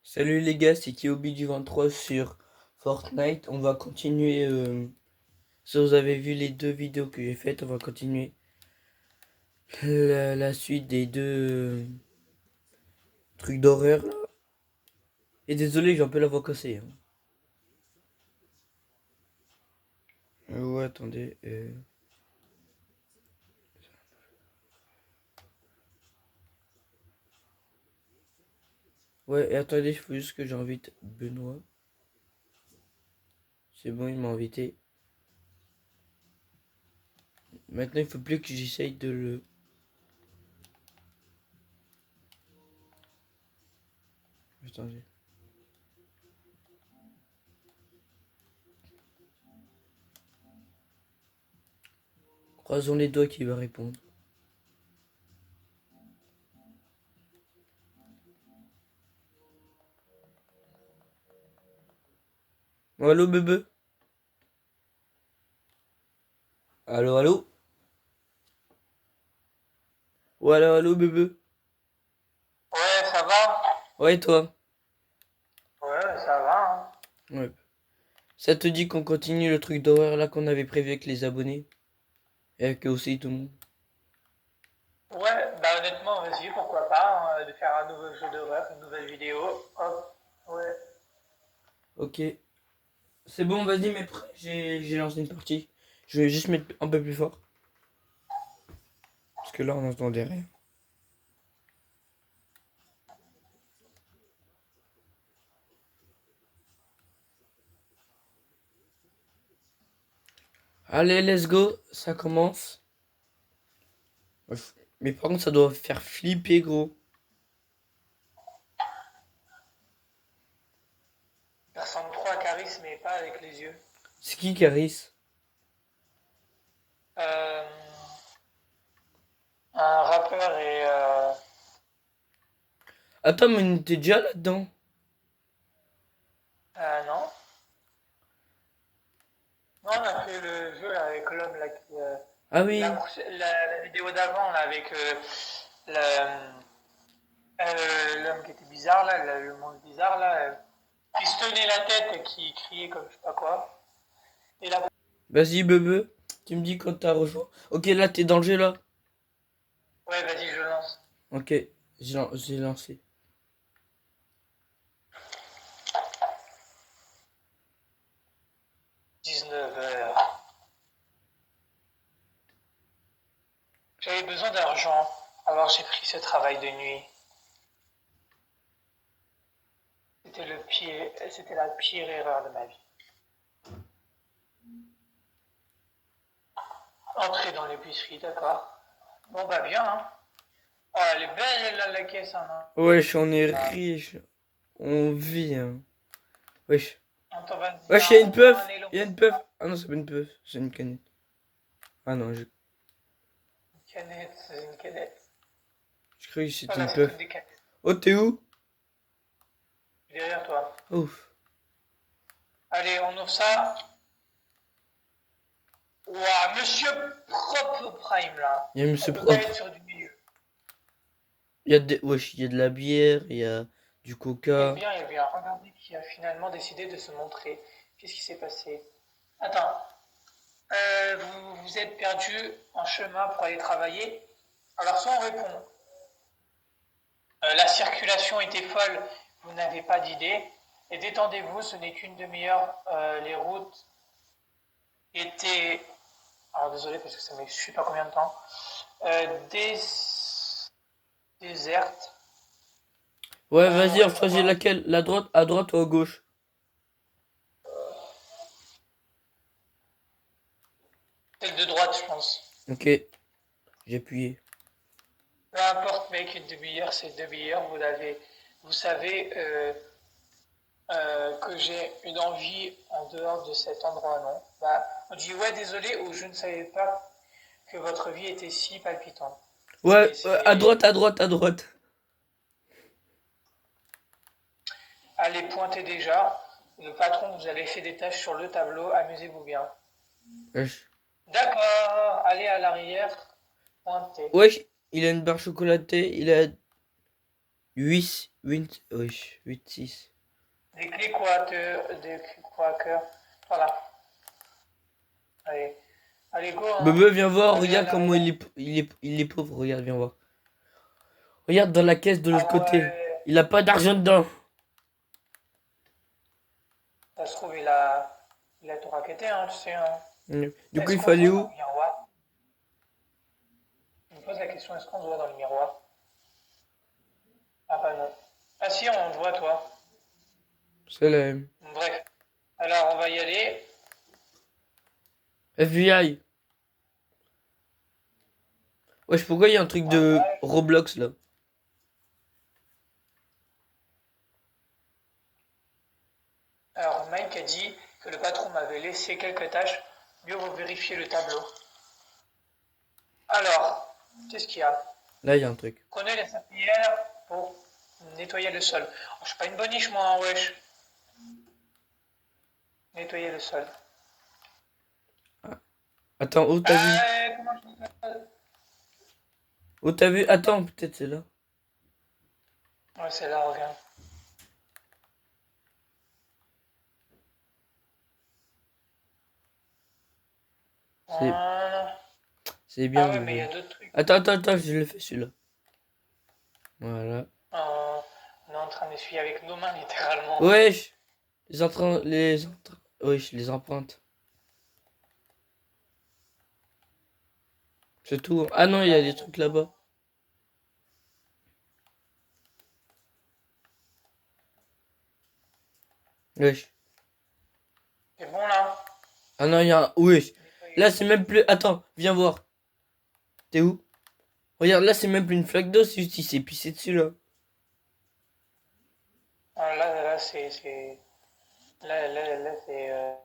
Salut les gars, c'est Kiobi du 23 sur Fortnite. On va continuer. Si vous avez vu les deux vidéos que j'ai faites, on va continuer la suite des deux trucs d'horreur là. Et désolé, j'ai un peu la voix cassée, hein. Ouais, attendez. Ouais, et attendez, il faut juste que j'invite Benoît. C'est bon, il m'a invité. Maintenant, il faut plus que j'essaye de le. Attendez. Croisons les doigts qu'il va répondre. Allô, bébé? Allô, allô? Ouais, allô, bébé? Ouais, ça va? Ouais, toi? Ouais, ça va, Ouais. Ça te dit qu'on continue le truc d'horreur là qu'on avait prévu avec les abonnés? Et avec aussi tout le monde. hein. Ouais, bah honnêtement, vas-y, pourquoi pas, de faire un nouveau jeu d'horreur, une nouvelle vidéo. Hop, ouais. Ok. C'est bon, vas-y, mais prêt. J'ai lancé une partie. Je vais juste mettre un peu plus fort. Parce que là, on n'entendait rien. Allez, let's go. Ça commence. Mais par contre, ça doit faire flipper, gros. Personne 3 charisme, mais pas avec les yeux. C'est qui, Caris? Euh, un rappeur et... Attends, mais on était déjà là-dedans. non. Non, on a fait le jeu là, avec l'homme là qui... Ah la, oui. la vidéo d'avant là avec l'homme qui était bizarre là, le monde bizarre là, qui se tenait la tête et qui criait comme je sais pas quoi. Et là, Vas-y, bebe. Tu me dis quand t'as rejoint. Ok, là, t'es dans le jeu, là. ouais, vas-y, je lance. Ok, j'ai lancé. 19 heures. J'avais besoin d'argent, alors j'ai pris ce travail de nuit. C'était la pire erreur de ma vie. Entrer dans l'épicerie, d'accord. Bon bah bien, hein. Oh, elle est belle la caisse, hein. Wesh, on est Ah. riche. On vit, hein. Wesh. Attends, vas-y, Wesh, y'a une on prend un puff. élan. Y'a une puff. Ah non, c'est pas une puff. C'est une canette. Ah non, Une canette, c'est une canette. je croyais que c'était Voilà, une c'est toutes puff. des canettes. Oh, t'es où? Derrière toi. Ouf. Allez, on ouvre ça. Ouah, monsieur propre prime là. Il y a On Monsieur peut pas être Propre. sur du milieu. Wesh, il y a de la bière, il y a du coca. Il y a bien. Regardez qui a finalement décidé de se montrer. Qu'est-ce qui s'est passé? Attends, vous vous êtes perdu en chemin pour aller travailler. Alors soit on répond, la circulation était folle, vous n'avez pas d'idée. Et détendez-vous, ce n'est qu'une demi-heure. Les routes étaient, alors désolé parce que ça met je sais pas combien de temps, des... désertes. Ouais, vas-y, on Ouais, choisit pourquoi? laquelle? La droite, à droite ou à gauche? Celle de droite, je pense. Ok, j'ai appuyé. Peu importe, mec, une demi-heure, c'est une demi-heure. Vous savez que j'ai une envie en dehors de cet endroit, non? Bah, on dit ouais, désolé, ou je ne savais pas que votre vie était si palpitante. Ouais, à C'est droite, à droite, à droite. allez pointer déjà. Le patron vous avait fait des tâches sur le tableau, amusez-vous bien. Wesh. D'accord, allez à l'arrière, pointez. Wesh, il a une barre chocolatée, il a... 8, 8, wesh, 8, 6. Des clés quaker. Voilà. Allez. Allez, go, hein. Bebe, viens voir, Allez, regarde allez, comment allez. il est pauvre, regarde, viens voir. Regarde dans la caisse de l'autre Ah côté. ouais. Il a pas d'argent dedans. Ça se trouve, il a tout raquetté, hein, tu sais. Hein. Du coup, Est-ce il qu'on se fallait voit dans où? le miroir? Je me pose la question, est-ce qu'on se voit dans le miroir? Ah bah non. Ah si, on te voit, toi. C'est la même. Bref. Alors, on va y aller. FBI. Wesh, pourquoi il y a un truc Ouais, de ouais. Roblox là? Alors, Mike a dit que le patron m'avait laissé quelques tâches. Mieux vaut vérifier le tableau. Alors, qu'est-ce qu'il y a? Là, il y a un truc. Prenez les serpillères pour nettoyer le sol. Oh, je suis pas une boniche, moi, hein, wesh. Nettoyer le sol. Attends, où t'as vu? Comment je fais ça? Où t'as vu? Attends, peut-être c'est là. Ouais, c'est là, regarde. C'est Voilà. c'est bien, Ah ouais, mais il y a bébé. d'autres trucs. Attends, je le fais celui-là. Voilà. On est en train d'essuyer avec nos mains, littéralement. Wesh! Wesh, les empreintes. C'est tout. Ah non, il y a des trucs là-bas. Wesh. C'est bon, là? Ah non, il y a un... Wesh. Nettoyer Là, le c'est sol. même plus... Attends, viens voir. T'es où? Regarde, là, c'est même plus une flaque d'eau, c'est juste il s'est pissé dessus, là. Ah, là, c'est... Là, c'est...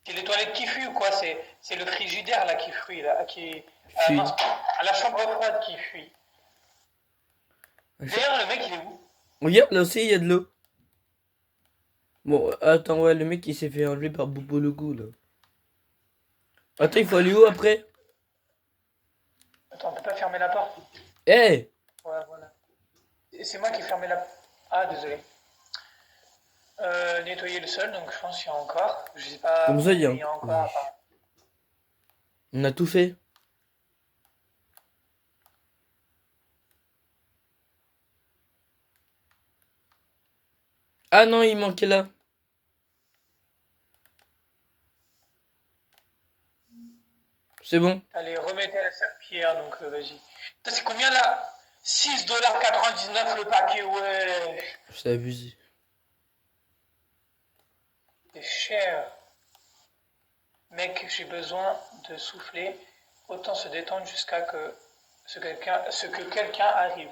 C'est les toilettes qui fuient ou quoi? C'est le frigidaire, là, qui fuit, là, qui... Ah, Fuis. mince, à la chambre froide qui fuit. D'ailleurs, le mec, il est où? Regarde, là aussi, il y a de l'eau. Bon, attends, ouais, le mec, il s'est fait enlever par Bobo le goût, là. Attends, il faut aller où, après? Attends, on peut pas fermer la porte? Eh! Ouais, voilà. C'est moi qui ai fermé la... Ah, désolé. Nettoyer le sol, donc je pense qu'il y a encore. Je sais Comme pas ça, il y a combien il un... y a encore. Wesh. On a tout fait. Ah non, il manquait là. C'est bon. Allez, remettez la serpillière, donc vas-y. C'est combien là? 6,99$ le paquet, ouais. C'est abusé. C'est cher. Mec, j'ai besoin de souffler. Autant se détendre jusqu'à ce que quelqu'un arrive.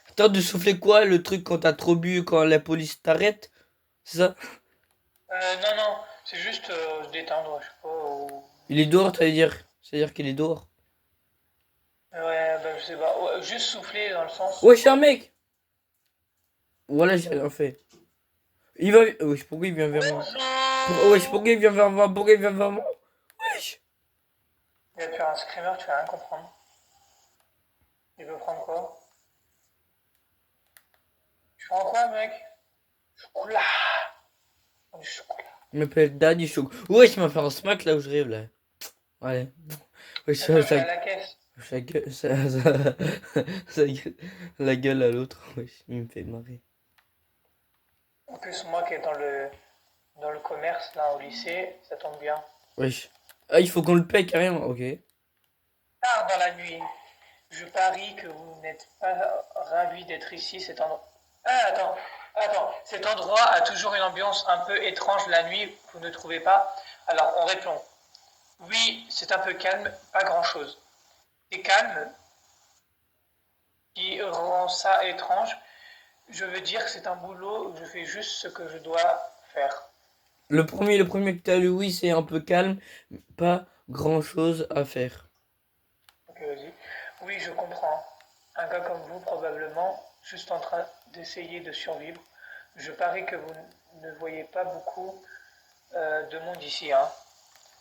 Attends, de souffler quoi? Le truc quand t'as trop bu, quand la police t'arrête? C'est ça? Non, non, c'est juste se détendre, je sais pas. Il est dehors, t'allais dire. C'est-à-dire qu'il est dehors. Ouais, bah, je sais pas. Ouais, juste souffler dans le sens. Wesh, un mec! Voilà, j'ai rien fait. Il va... Wesh, pourquoi il vient vers moi? Wesh, pourquoi il vient vers moi? Pourquoi il vient vers moi? Wesh! Il va te faire un screamer, tu vas rien comprendre. Il veut prendre quoi? Tu prends quoi, mec? Chocolat! Du chocolat. Il m'appelle Daddy Choc. Wesh, il m'a fait un smack là où je rêve, là. Allez. Wesh, Attends, je vais à la caisse. sa gueule, la gueule à l'autre. Wesh, il me fait marrer. En plus, moi qui est dans le commerce, là, au lycée, ça tombe bien. Wesh. Ah, il faut qu'on le paye carrément, ok. Tard dans la nuit, je parie que vous n'êtes pas ravi d'être ici, cet endroit. Ah, attends. Cet endroit a toujours une ambiance un peu étrange la nuit, vous ne trouvez pas? Alors, on répond. Oui, c'est un peu calme, pas grand-chose. C'est calme qui rend ça étrange. Je veux dire que c'est un boulot où je fais juste ce que je dois faire. Le premier que t'as lu, oui, c'est un peu calme. Pas grand chose à faire. Ok, vas-y. Oui, je comprends. Un gars comme vous, probablement, juste en train d'essayer de survivre. Je parie que vous ne voyez pas beaucoup de monde ici, hein.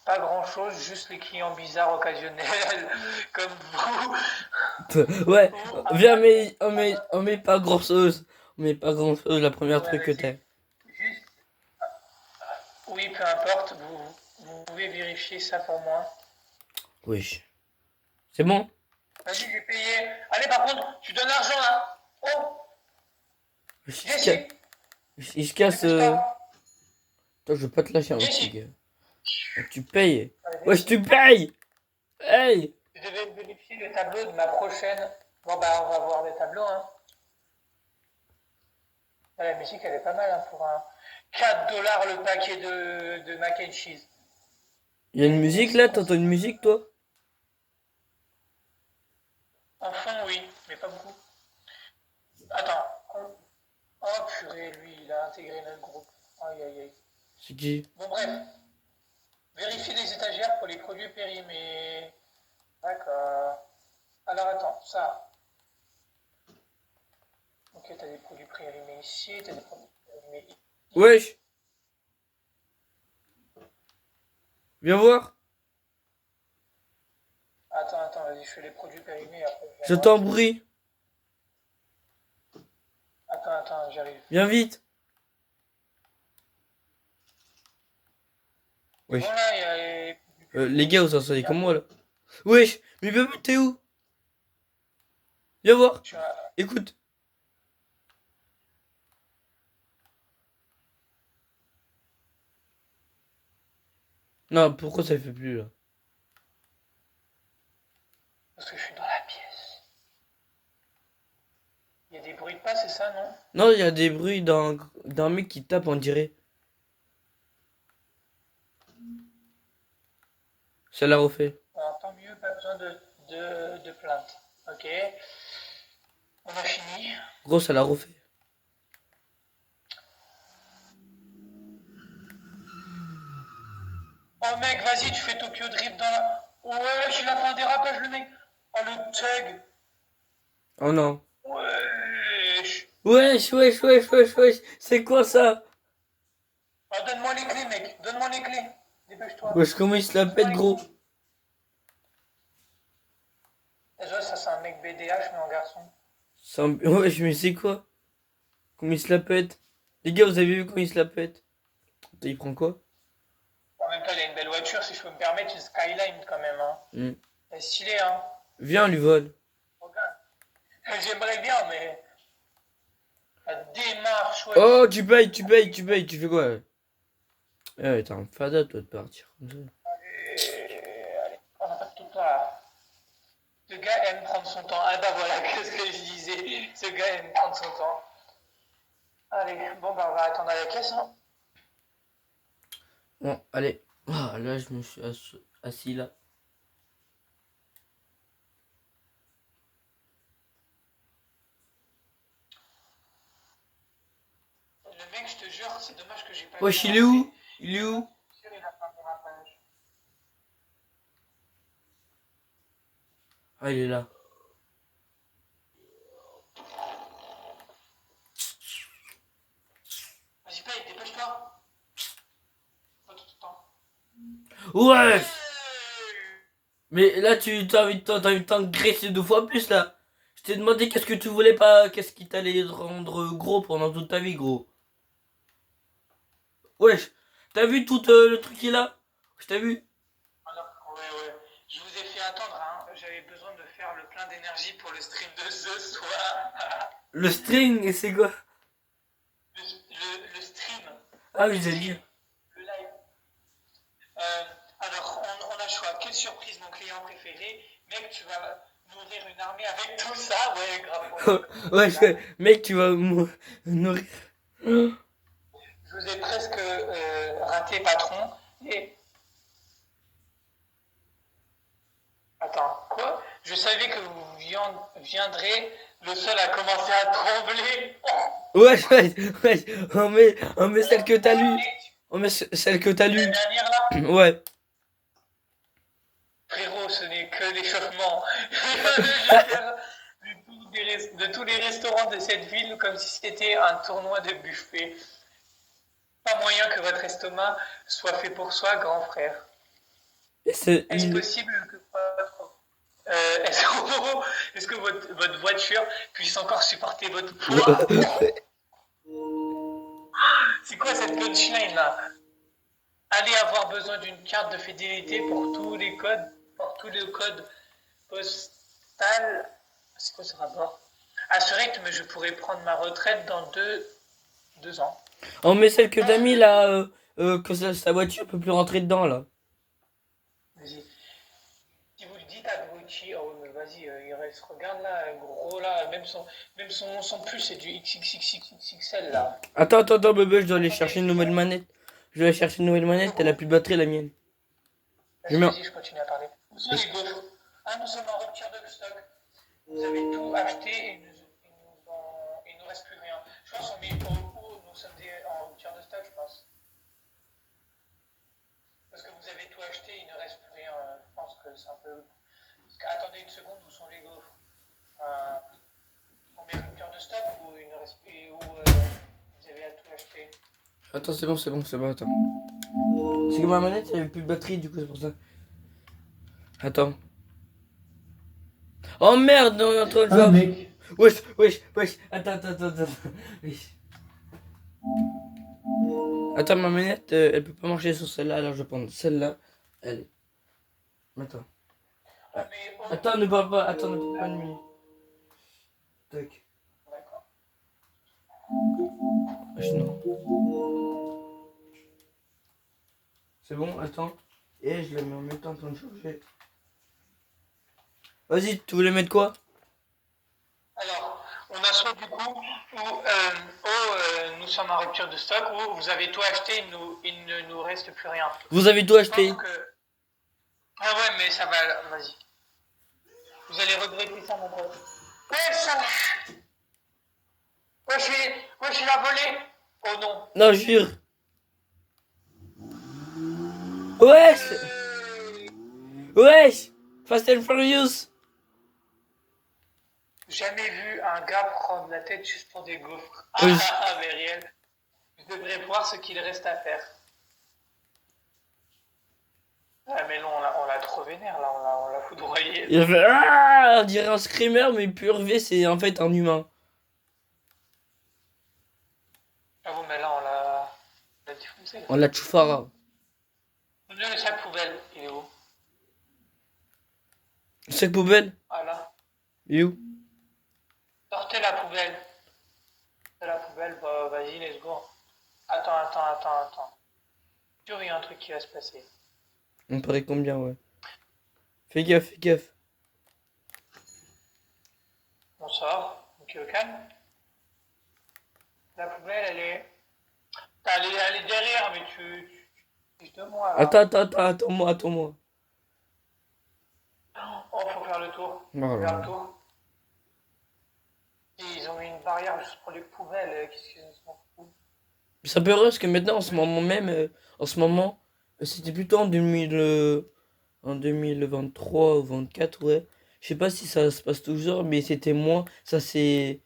Pas grand chose, juste les clients bizarres occasionnels comme vous. Ouais, Ou viens, mais on met pas grand chose. On met pas grand chose, la première ouais, truc que vas-y. t'as. Juste, oui, peu importe, vous pouvez vérifier ça pour moi. Oui. C'est bon? Vas-y, j'ai payé. Allez, par contre, tu donnes l'argent là. Oh, Il se viens casse. ici. Il se casse. Dépêche-toi. Toi, je veux pas te lâcher un Viens petit ici. gars. Tu payes. Allez, viens Wesh, ici. tu payes! Hey! Je devais vérifier le tableau de ma prochaine. Bon, bah, on va voir des tableaux, hein. Ah, la musique, elle est pas mal, hein, pour un 4 $ le paquet de mac and cheese. Il y a une musique Merci, là? T'entends une concierge. musique toi? En fond, oui, mais pas beaucoup. Attends. Oh, purée, lui, il a intégré notre groupe. Aïe, aïe, aïe. C'est qui? Bon, bref. Vérifier les étagères pour les produits périmés. D'accord. Alors, attends, ça. Ok, t'as des produits périmés ici, t'as des produits périmés ici. Wesh! Viens voir! Attends, vas-y, je fais les produits périmés, après je viens J'entends un voir. bruit. Attends, j'arrive. Viens vite! C'est bon, Wesh. là, il y a les produits Les gars, périmés. vous en savez Là, comme moi là. Wesh! Mais bébé, t'es où? Viens voir! je suis à... Écoute! Non, pourquoi ça fait plus là? Parce que je suis dans la pièce. Il y a des bruits de pas, c'est ça, non? Non, il y a des bruits d'un mec qui tape, on dirait. Ça l'a refait. Alors, tant mieux, pas besoin de plainte. Ok. On a fini. Gros, ça l'a refait. Oh mec, vas-y, tu fais Tokyo Drift dans la... Ouais, il a fait un dérapage, le mec. Oh, le tug. Oh non. Wesh. Wesh. C'est quoi ça? Ah, donne-moi les clés, mec. Donne-moi les clés. Dépêche-toi. Wesh, comment il se la Donne-moi pète, les gros? clés. Déjà, ça, c'est un mec BDH, mais en garçon. Wesh, mais c'est quoi? Comment il se la pète? Les gars, vous avez vu comment il se la pète? Putain, il prend quoi? En même temps, il a une belle voiture, si je peux me permettre, une Skyline quand même. Hein. Hmm. Elle est stylée, hein. Viens, on lui vole. Regarde. J'aimerais bien, mais la démarche, Oh, wesh. tu fais quoi? Ouais, t'es un fada, toi, de partir comme ça. Allez, on n'a pas tout le temps là. Ce gars aime prendre son temps. Ah bah voilà, qu'est-ce que je disais. Ce gars aime prendre son temps. Allez, bon bah on va attendre à la caisse. Hein. Bon, allez. Ah, là, je me suis assis là. Le mec, je te jure, c'est dommage que j'ai pas Wesh, vu il est rentrer. où? Il est où? Il a pas de dérapage. Ah, il est là. Vas-y, paye, dépêche-toi. Pas tout le temps. Ouais! Mais là, t'as envie de t'engraisser 2 fois plus là. Je t'ai demandé qu'est-ce que tu voulais pas, qu'est-ce qui t'allait te rendre gros pendant toute ta vie, gros. Wesh, t'as vu tout le truc qu'il a? Je t'ai vu. Alors, ouais. Je vous ai fait attendre, hein. J'avais besoin de faire le plein d'énergie pour le stream de ce soir. Le string, c'est quoi? Le stream. Ah Le oui, j'ai stream. dit. Le live. Alors, on a le choix. Quelle surprise, mon client préféré. Mec, tu vas nourrir une armée avec tout ça. Ouais, grave. Mec, tu vas nourrir. Je vous ai presque raté, patron. Et... Attends, quoi? Je savais que vous viendrez. Le sol a commencé à trembler. Oh, Wesh. On met celle que t'as lue. On met celle que t'as la lue. dernière là. Ouais. Frérot, ce n'est que l'échauffement. De tous les restaurants de cette ville comme si c'était un tournoi de buffet. Pas moyen que votre estomac soit fait pour soi, grand frère. Et c'est Est-ce il. possible que est-ce que votre voiture puisse encore supporter votre poids? C'est quoi cette punchline là? Allez avoir besoin d'une carte de fidélité pour tous les codes postaux. C'est quoi ce rapport? À ce rythme, je pourrais prendre ma retraite dans deux ans. Oh, mais celle que Ah, t'as mis là, que sa voiture peut plus rentrer dedans là. vas-y. Si vous le dites à Gucci, oh mais vas-y, il reste, regarde là, gros là, son pull c'est du XXXXXL là. Attends, bébé, je dois aller Attendez, chercher une nouvelle manette. Je dois aller chercher une nouvelle manette, elle a plus de batterie la mienne. Je vas-y, mets. vas-y, je continue à parler. Où sont les gaufres? Ah, nous sommes en rupture de stock. Vous avez tout acheté et il nous reste plus rien. Je pense qu'on met nous sommes en rupture de stock, je pense. Parce que vous avez tout acheté, il ne reste plus rien. Je pense que c'est un peu. Parce que, attendez une seconde, où sont les gaufres? On met rupture de stock ou il ne reste plus, ou vous avez à tout acheter? Attends, c'est bon, attends. C'est que ma manette, elle avait plus de batterie, du coup, c'est pour ça. Attends. Oh merde, on est en train de Ah, jouer. mec. Wesh. Attends. Wesh. Attends, ma manette, elle peut pas marcher sur celle-là, alors je vais prendre celle-là. Elle. Attends. Ah, mais Attends, ne parle pas. Attends, ne parle pas une minute. Tac. d'accord. Wesh, non. C'est bon, attends. Et je la mets en même temps en train de changer. Vas-y, tu voulais mettre quoi? Alors, on a soit du coup nous sommes en rupture de stock, ou vous avez tout acheté, il ne nous reste plus rien. Vous avez tout Je acheté. pense que. Ah ouais, mais ça va, vas-y. Vous allez regretter ça, mon pote. Ouais, ça. Ouais, je l'ai volé. Oh non. Non, jure. Wesh. Wesh. Fast and Furious. Jamais vu un gars prendre la tête juste pour des gaufres. Oui. Mais réel. Je devrais voir ce qu'il reste à faire. Ah, mais non, on l'a trop vénère, là, on l'a foudroyé. Il a fait ah, on dirait un screamer, mais pur V, c'est en fait un humain. Ah bon, mais là, on l'a défoncé. On l'a tchoufara. Le sac poubelle, il est où? Sac poubelle. Ah là. Il est où? Sortez la poubelle. Sortez la poubelle, bah vas-y, let's go. Attends. Sûr, il y a un truc qui va se passer. On paraît combien, ouais. Fais gaffe. On sort, donc au calme. La poubelle, elle est. Elle est derrière, mais tu fiches de moi là. Attends-moi. Oh, faut faire le tour. Oh Faut là faire le là. tour. Ils ont mis une barrière juste pour les poubelles. Qu'est-ce qu'ils s'en foutent? Ça peut parce que maintenant, en ce moment même, c'était plutôt en 2023 ou 24, ouais. Je sais pas si ça se passe toujours, mais c'était moins, ça se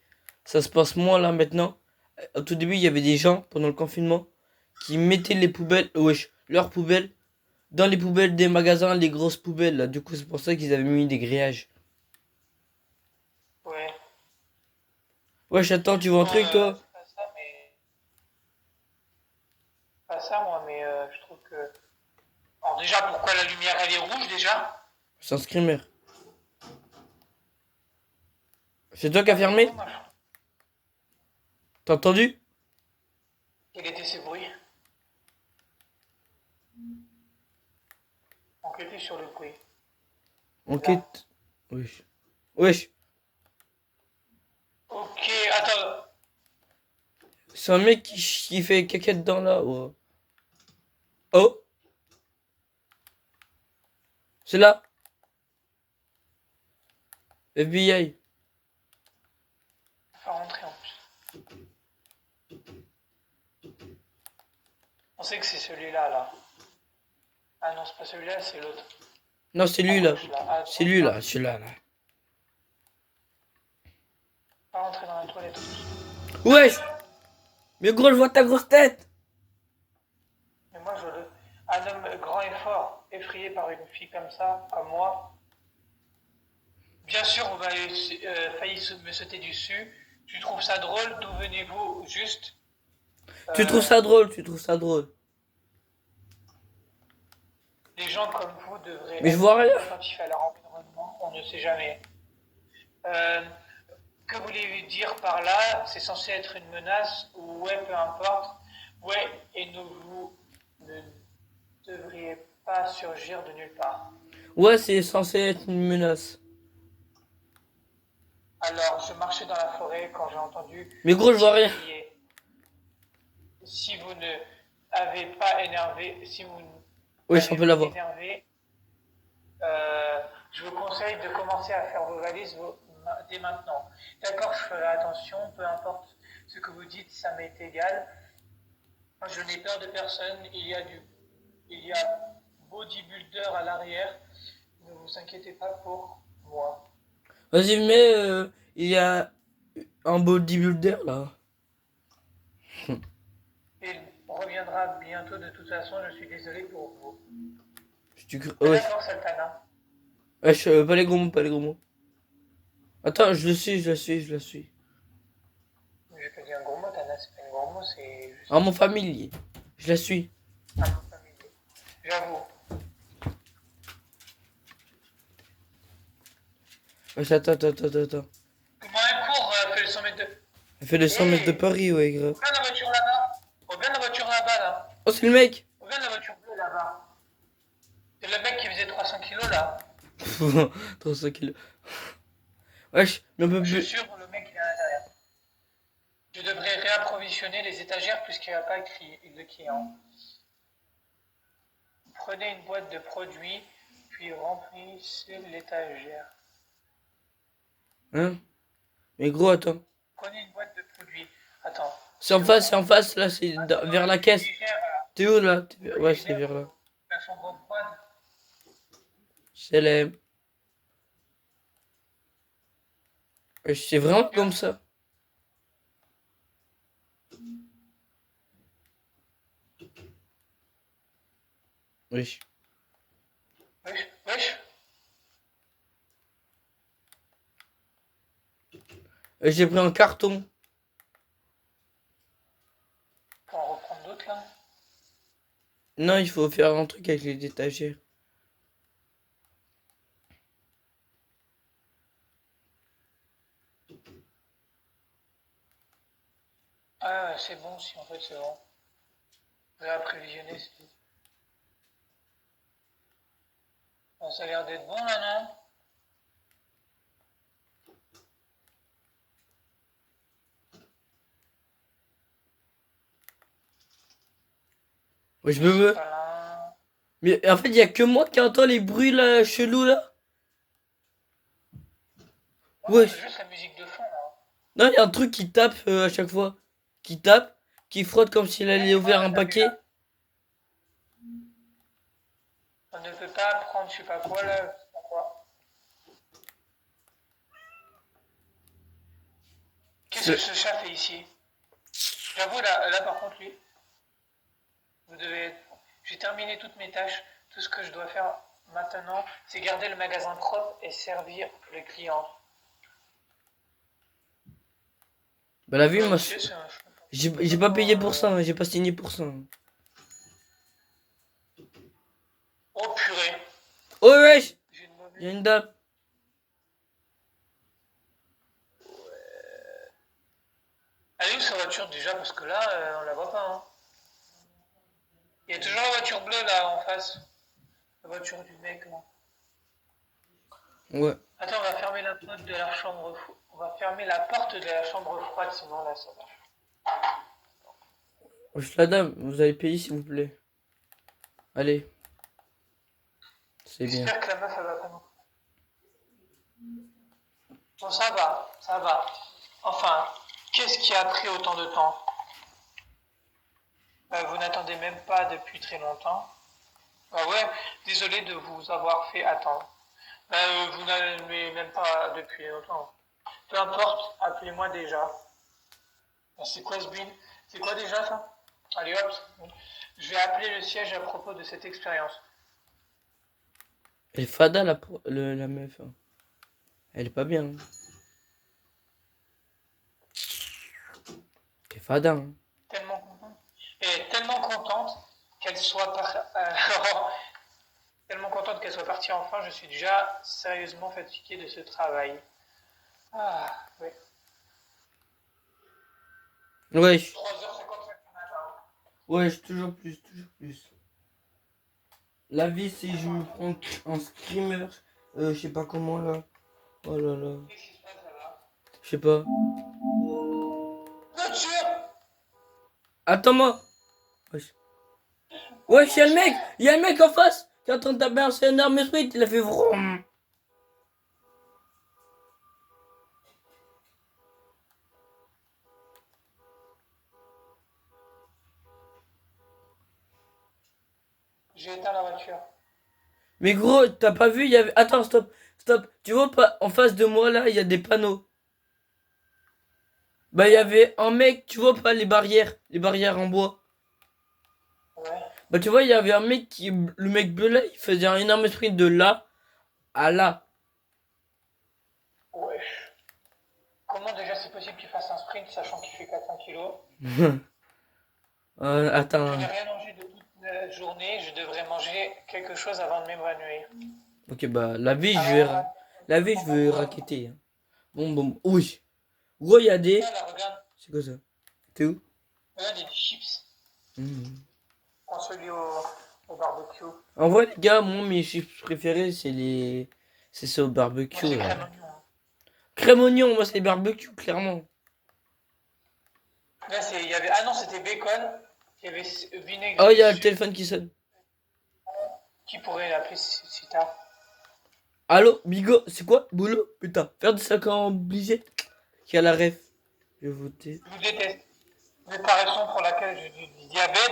passe moins là maintenant. Au tout début, il y avait des gens, pendant le confinement, qui mettaient les poubelles, wesh, leurs poubelles, dans les poubelles des magasins, les grosses poubelles, là. Du coup, c'est pour ça qu'ils avaient mis des grillages. Ouais. Wesh, attends, tu vois un truc, toi? C'est pas ça, mais. Pas ça, moi, mais je trouve que. Alors, déjà, pourquoi la lumière, elle est rouge déjà? C'est un screamer. C'est toi qui as fermé? T'as entendu? Quels étaient ces bruits? Enquêtez sur le bruit. Enquête. Wesh. Ok, attends. C'est un mec qui fait caca dedans là. Ouais. Oh, c'est là. FBI. Faut rentrer en plus. On sait que c'est celui-là, là. Ah non, c'est pas celui-là, c'est l'autre. Non, c'est lui À là. gauche, là. Ah, C'est lui là, celui-là là. Pas rentrer dans la toilette. Wesh. Mais gros, je vois ta grosse tête. Mais moi, je le. Un homme grand et fort effrayé par une fille comme ça, comme moi. Bien sûr, on va failli me sauter dessus. Tu trouves ça drôle? D'où venez-vous juste? Tu trouves Euh, ça drôle, tu trouves ça drôle. les gens comme vous devraient Mais je être vois rien. plus attentifs à leur environnement. On ne sait jamais. Euh, que voulez-vous dire par là? C'est censé être une menace? Ouais, peu importe. Ouais, et vous ne devriez pas surgir de nulle part. Ouais, c'est censé être une menace. Alors, je marchais dans la forêt quand j'ai entendu Mais gros, ce je vois type rien. crier. Si vous ne avez pas énervé, si vous Oui, je n'avez peux l'avoir. énervé, je vous conseille de commencer à faire vos valises dès maintenant. D'accord, je ferai attention, peu importe ce que vous dites, ça m'est égal. Je n'ai peur de personne, il y a bodybuilder à l'arrière, ne vous inquiétez pas pour moi. Vas-y, mais il y a un bodybuilder là. Il reviendra bientôt de toute façon, je suis désolé pour vous. Wesh, D'accord, Sultana. wesh, pas les gros mots, pas les gros mots. Attends, je le suis, je le suis, je le suis. J'ai pas dit un gros mot, Tana, c'est pas un gros mot, c'est Ah, juste mon familier. Je la suis. un mot familier. J'avoue. Wesh, attends. Comment un cours fait le 100 mètres de... Elle fait les 100 mètres de Hé, Paris, ouais, grave. regarde la voiture là-bas. Regarde la voiture là-bas, là. Oh, c'est le mec. Regarde la voiture bleue là-bas. C'est le mec qui faisait 300 kilos là. 300 kilos. Wesh, mais on peut Je suis plus. sûr, le mec il est à l'intérieur. Je devrais réapprovisionner les étagères puisqu'il n'y a pas de clients. Prenez une boîte de produits, puis remplissez l'étagère. Hein? Mais gros, attends. Prenez une boîte de produits. Attends. C'est en face, là, c'est Attends, dans vers le la caisse. frigidaire, T'es où là? le Ouais, c'est frigidaire, vers là. la chambre froide. C'est les. Wesh, c'est vraiment comme ça. Wesh. Wesh, wesh. J'ai pris un carton. Pour en reprendre d'autres là. Non, il faut faire un truc avec les étagères. Ah, c'est bon si en fait c'est bon. Réapprovisionner, c'est tout. Ah, ça a l'air d'être bon là, non? Wesh, bebe. Pas là. Mais en fait, il y a que moi qui entends les bruits là, chelous là. Ouais, non, c'est Wesh. juste la musique de fond là. Non, il y a un truc qui tape à chaque fois. Qui tape, qui frotte comme s'il Ouais, allait c'est ouvrir moi, un ça fait là. paquet. On ne peut pas prendre je sais pas quoi là. Je sais pas quoi. Qu'est-ce que C'est- ce chat fait ici? J'avoue là par contre lui, vous devez être... J'ai terminé toutes mes tâches. Tout ce que je dois faire maintenant, c'est garder le magasin propre et servir les clients. Bah, la vue, moi, Ok, c'est un j'ai pas payé pour ça, hein, j'ai pas signé pour ça. Hein. Oh purée. Oh wesh, J'ai une il y a mauvaise... une dame. Elle est où sa voiture déjà? Parce que là, on la voit pas. Hein. Il y a toujours la voiture bleue là en face. La voiture du mec là. Ouais. Attends, on va fermer la porte de la chambre. On va fermer la porte de la chambre froide, sinon là ça va. Wesh, la dame, vous allez payer s'il vous plaît. Allez, c'est bien. J'espère que la meuf elle va pas nous. Bon, ça va, ça va. Enfin, qu'est-ce qui a pris autant de temps? Vous n'attendez même pas depuis très longtemps. Ah ouais, désolé de vous avoir fait attendre. Vous n'avez même pas depuis longtemps. Peu importe, appelez-moi déjà. C'est quoi ce bin? C'est quoi déjà ça? Allez hop, je vais appeler le siège à propos de cette expérience. Elle est fada la meuf. Hein. Elle est pas bien. Hein. Elle est fada. Hein. Tellement contente. Et tellement contente qu'elle soit tellement contente qu'elle soit partie enfin, je suis déjà sérieusement fatigué de ce travail. Ah, oui. Ouais. 3h55 du matin. Ouais, toujours plus, toujours plus. La vie, c'est je me prends un screamer. Je sais pas comment là. Oh là là. Qu'est-ce qui se passe là-bas? Je sais pas. Voiture! Attends-moi. Wesh. Wesh, y'a le mec en face qui est en train de taper un énorme sprint. Il a fait vroom. J'ai éteint la voiture. Mais gros, t'as pas vu, il y avait. Attends, stop, stop. Tu vois pas, en face de moi là, il y a des panneaux. Bah, il y avait un mec, tu vois pas les barrières en bois. Ouais. Bah, tu vois, il y avait un mec qui. Le mec bleu là, il faisait un énorme sprint de là à là. Ouais. Comment déjà c'est possible qu'il fasse un sprint sachant qu'il fait 400 kilos? Attends. Je n'ai rien mangé de toute la journée, je devrais manger quelque chose avant de m'évanouir. Ok, bah, la vie, Alors, La vie, je veux raqueter. Hein. Bon. Oui. Gros, il y a des. là, regarde, C'est quoi ça? T'es où? regarde, il y a des chips. Mhm. On se lit au barbecue. En vrai, les gars, moi, mes chips préférés, c'est les. C'est ça au Moi, barbecue, c'est là. crème oignon. Hein. Crème oignon, moi, c'est barbecue, clairement. Là, il y avait. Ah non, c'était bacon. Il y avait vinaigre. Oh, il y a le téléphone qui sonne. Qui pourrait l'appeler si tard? Allô, Bigo, c'est quoi? Boulot? Putain, faire du sac en obligé. Qui a la ref? Je vais voter. Je vous déteste. Vous êtes la raison pour laquelle j'ai du diabète.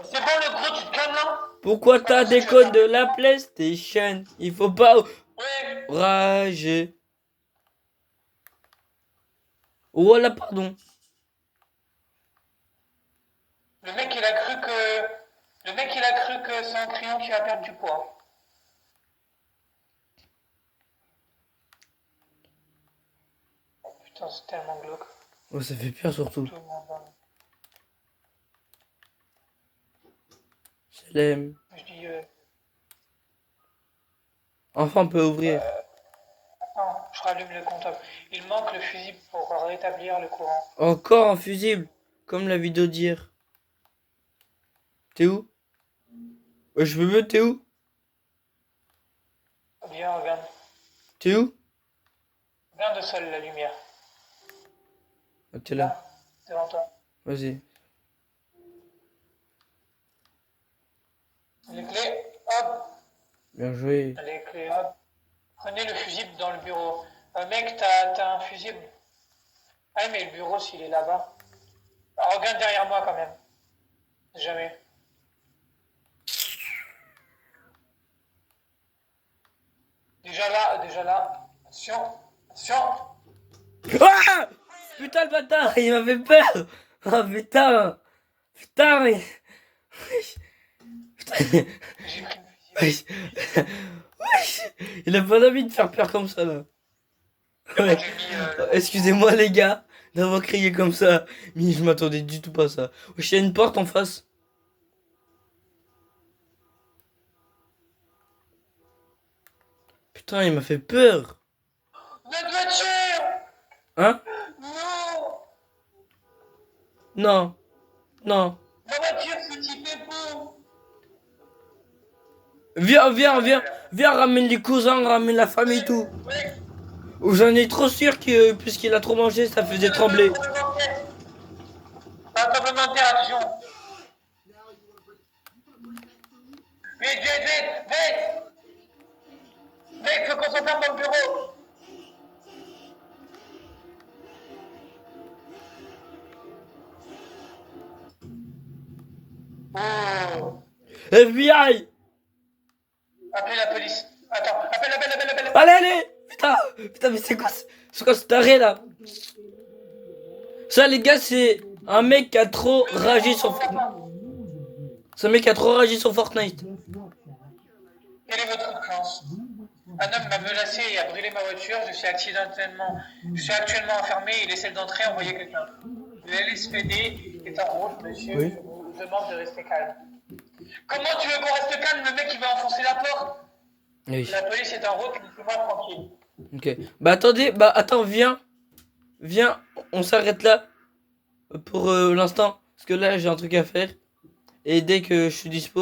C'est bon, le gros, tu te calmes là? Pourquoi t'as des codes de la PlayStation? Il faut pas Ouais. rager. Oh, voilà, pardon. Le mec, il a cru que. Le mec, il a cru que c'est un crayon qui va perdre du poids. Oh, putain, c'est tellement glauque. Oh, ça fait peur surtout. Tout le monde en- Je l'aime. Je dis, Enfin, on peut ouvrir. attends, je rallume le comptable. Il manque le fusible pour rétablir le courant. Encore un fusible. Comme la vidéo d'hier. T'es où? Je veux me, t'es où? Viens, regarde. T'es où? Regarde de seul la lumière. Ah, t'es là. Là, devant toi. Vas-y. Les clés, hop. Bien joué. Les clés, hop. Prenez le fusible dans le bureau. Mec, t'as un fusible? Ah, mais le bureau, s'il est là-bas. Alors, regarde derrière moi quand même. Jamais. Déjà là. Attention, attention. Ah! Putain, le bâtard, il m'a fait peur. Oh putain. Putain, mais. Putain. J'ai pris le fusible. Wesh. Wesh. Il a pas envie de faire peur comme ça là. Ouais. J'ai mis, Excusez-moi les gars d'avoir crié comme ça. Mais je m'attendais du tout pas à ça. Wesh, il y a une porte en face. Putain, il m'a fait peur. Notre voiture. Hein? Non. Non. Non. Ma voiture, ce type est beau. Viens, ramène les cousins, ramène la famille et tout. Ouais. Ou j'en ai trop sûr que, puisqu'il a trop mangé, ça faisait trembler. Un tremblement de terre, attention. Vite. Mec, faut qu'on s'enferme dans le bureau. Oh. FBI! Appelez la police. Attends, appelle. Allez! Putain, mais c'est quoi ce taré là? Ça, les gars, c'est Un mec qui a trop ragé sur Fortnite. Ce mec a trop ragé sur Fortnite. Quel est votre chance? Un homme m'a menacé et a brûlé ma voiture. Je suis actuellement enfermé. Il essaie d'entrer. Envoyez quelqu'un. Le LSPD est en route, monsieur. Oui. Je vous demande de rester calme. Comment tu veux qu'on reste calme? Le mec il va enfoncer la porte. Oui. La police est en route. Laissez-moi tranquille. Ok. Bah attendez, bah attends, viens. Viens, on s'arrête là pour l'instant. Parce que là, j'ai un truc à faire. Et dès que je suis dispo,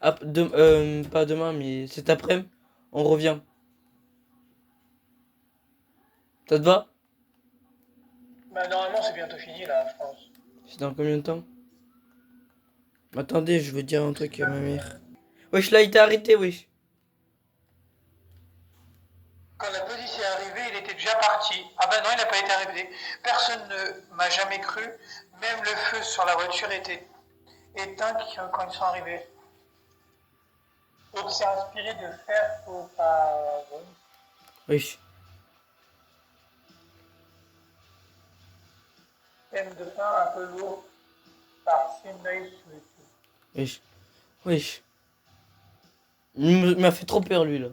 pas demain, mais cet après-midi, on revient. Ça te va? Bah, normalement, c'est bientôt fini là, je pense. C'est dans combien de temps? Attendez, je veux dire un truc à ma mère. Wesh, là, il t'a arrêté, wesh. Quand la police est arrivée, il était déjà parti. Ah bah non, il n'a pas été arrêté. Personne ne m'a jamais cru. Même le feu sur la voiture était éteint quand ils sont arrivés. Donc c'est inspiré de fer au pas. Wesh. Thème de pain un peu lourd par Sydney Smith. Wesh. Wesh. Il m'a fait trop peur, lui, là.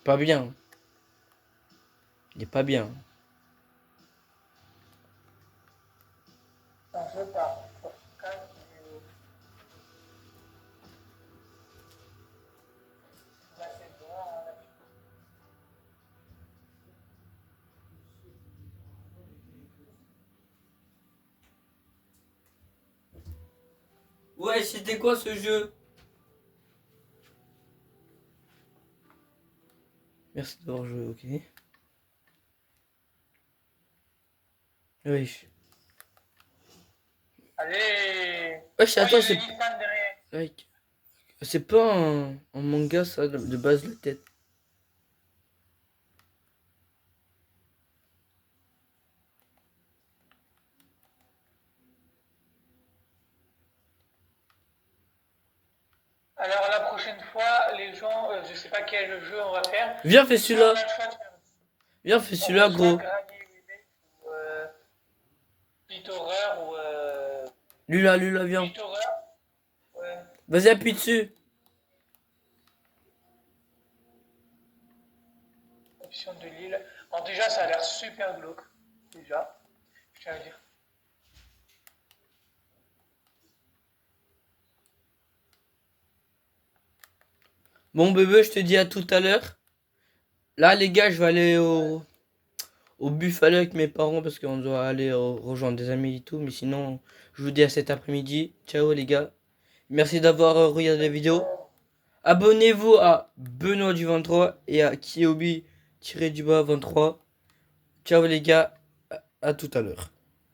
Pas bien. Il est pas bien. Un jeu par Ouais, c'était quoi ce jeu? Merci d'avoir joué, ok. Wesh. Allez. Wesh, Oh, attends, il y a c'est... une Nissan derrière. Like, c'est pas un manga, ça, de base, la tête. Alors la prochaine fois, les gens, je sais pas quel jeu on va faire. Viens, fais Si on a celui-là. le choix de faire Viens, fais celui-là, soit gros. Granny Remake ou Pit Horror ou Lui là, viens. Pit Horror. Ouais. Vas-y, appuie dessus. Option de l'île. Alors déjà, ça a l'air super glauque. Déjà, je tiens à dire. Bon, bébé, je te dis à tout à l'heure. Là, les gars, je vais aller au Buffalo avec mes parents parce qu'on doit aller rejoindre des amis et tout. Mais sinon, je vous dis à cet après-midi. Ciao, les gars. Merci d'avoir regardé la vidéo. Abonnez-vous à Benoît du 23 et à Kiobi-du-bas 23. Ciao, les gars. À tout à l'heure.